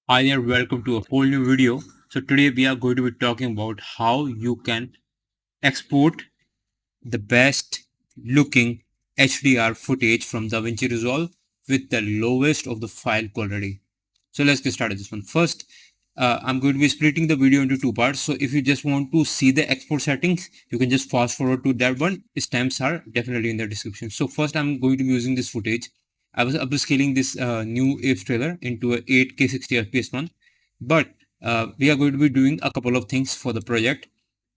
Hi there, welcome to a whole new video. So today we are going to be talking about how you can export the best looking HDR footage from DaVinci Resolve with the lowest of the file quality. So let's get started this one. First, I'm going to be splitting the video into two parts. So if you just want to see the export settings, you can just fast forward to that one. Its times are definitely in the description. So first I'm going to be using this footage. I was upscaling this new Apes trailer into a 8K 60 FPS one, but we are going to be doing a couple of things for the project.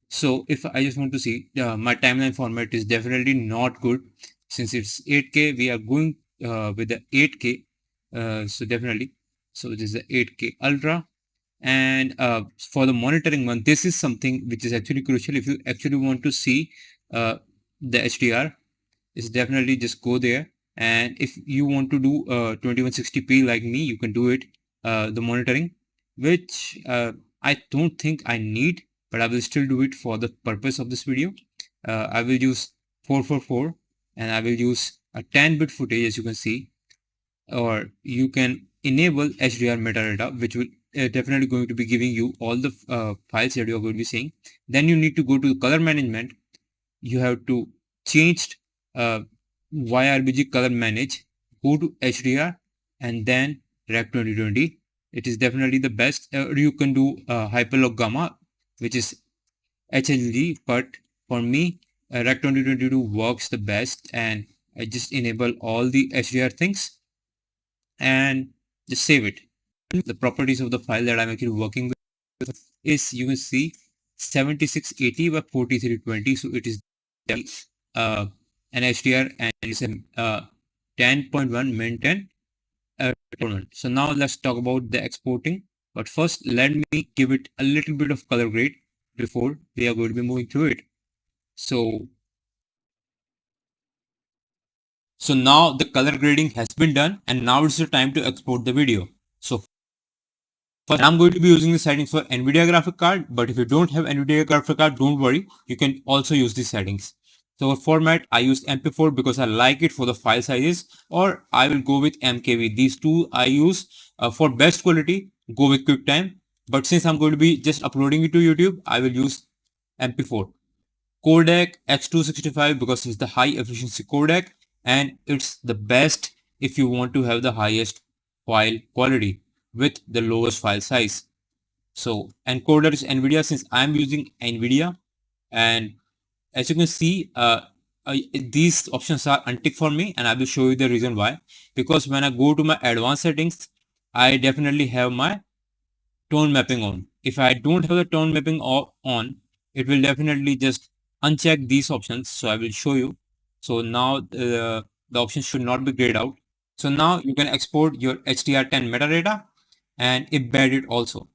So if I just want to see, my timeline format is definitely not good. Since it's 8K, we are going with the 8K. So definitely, so this is the 8K Ultra. And for the monitoring one, this is something which is actually crucial. If you actually want to see uh, the HDR, is definitely just go there. And if you want to do 2160p like me, you can do it. The monitoring, which I don't think I need, but I will still do it for the purpose of this video. I will use 444 and I will use a 10-bit footage, as you can see, or you can enable HDR metadata, which will definitely going to be giving you all the files that you are going to be seeing. Then you need to go to color management. You have to change uh, YRBG color manage, go to HDR, and then Rec 2020. It is definitely the best. You can do hyperlog gamma, which is HLG, but for me, Rec 2022 works the best, and I just enable all the HDR things and just save it. The properties of the file that I'm actually working with is, you can see, 7680 by 4320. So it is uh, an HDR and it's a 10.1 min 10 tournament. So now let's talk about the exporting. But first, let me give it a little bit of color grade before we are going to be moving through it. So, so now the color grading has been done, and now it's the time to export the video. So first, I'm going to be using the settings for NVIDIA graphic card, but if you don't have NVIDIA graphic card, don't worry. You can also use these settings. So for format, I use MP4 because I like it for the file sizes, or I will go with MKV. These two I use for best quality, go with QuickTime. But since I'm going to be just uploading it to YouTube, I will use MP4. Codec X265 because it's the high efficiency codec and it's the best if you want to have the highest file quality with the lowest file size. So encoder is NVIDIA since I'm using NVIDIA, and as you can see, these options are unticked for me, and I will show you the reason why. Because when I go to my advanced settings, I definitely have my tone mapping on. If I don't have the tone mapping on, it will definitely just uncheck these options. So I will show you. So now the options should not be grayed out. So now you can export your HDR10 metadata and embed it also.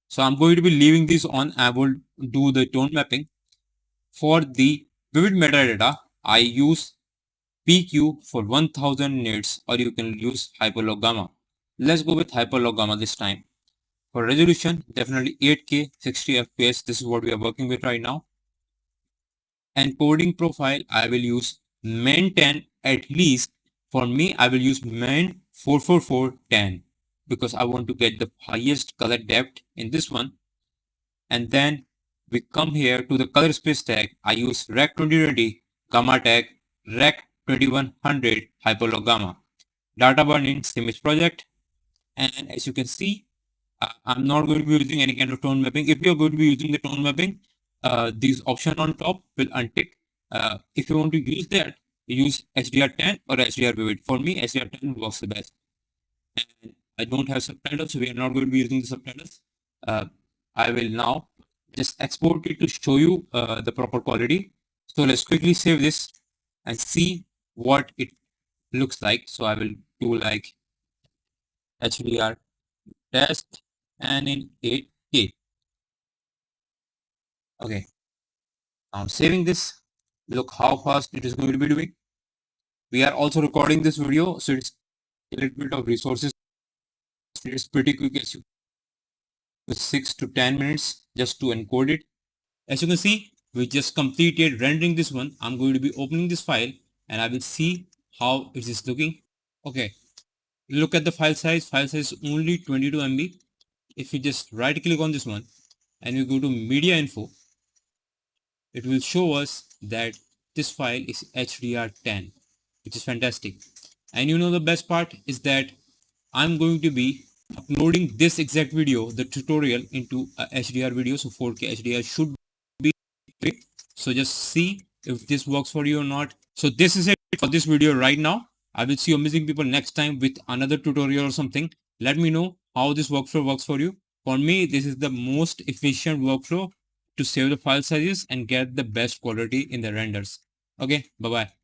So I'm going to be leaving this on. I will do the tone mapping. For the vivid metadata, I use PQ for 1000 nits, or you can use hyperlog gamma. Let's go with hyperlog gamma this time. For resolution, definitely 8K 60 FPS. This is what we are working with right now. Encoding profile, I will use min 10 at least. For me, I will use min 44410 because I want to get the highest color depth in this one. And then we come here to the color space tag. I use Rec 2020 gamma tag Rec 2100 hyperlog gamma. Data burn in image project. And as you can see, I'm not going to be using any kind of tone mapping. If you're going to be using the tone mapping, these option on top will untick. If you want to use that, use HDR10 or HDR Vivid. For me, HDR10 works the best. And I don't have subtitles, so we are not going to be using the subtitles. I will now just export it to show you the proper quality. So let's quickly save this and see what it looks like. So I will do like HDR test and in 8K. Okay, now saving this, look how fast it is going to be doing. We are also recording this video, so it's a little bit of resources. It's pretty quick, as you 6 to 10 minutes just to encode it. As you can see, we just completed rendering this one. I'm going to be opening this file and I will see how it is looking. Okay, look at the file size. File size is only 22 MB. if you just right click on this one and you go to media info, it will show us that this file is HDR10, which is fantastic. And you know the best part is that I'm going to be uploading this exact video, the tutorial, into a HDR video. So 4K HDR should be great. So just see if this works for you or not. So this is it for this video right now. I will see you amazing people next time with another tutorial or something. Let me know how this workflow works for you. For me, this is the most efficient workflow to save the file sizes and get the best quality in the renders. Okay, bye bye.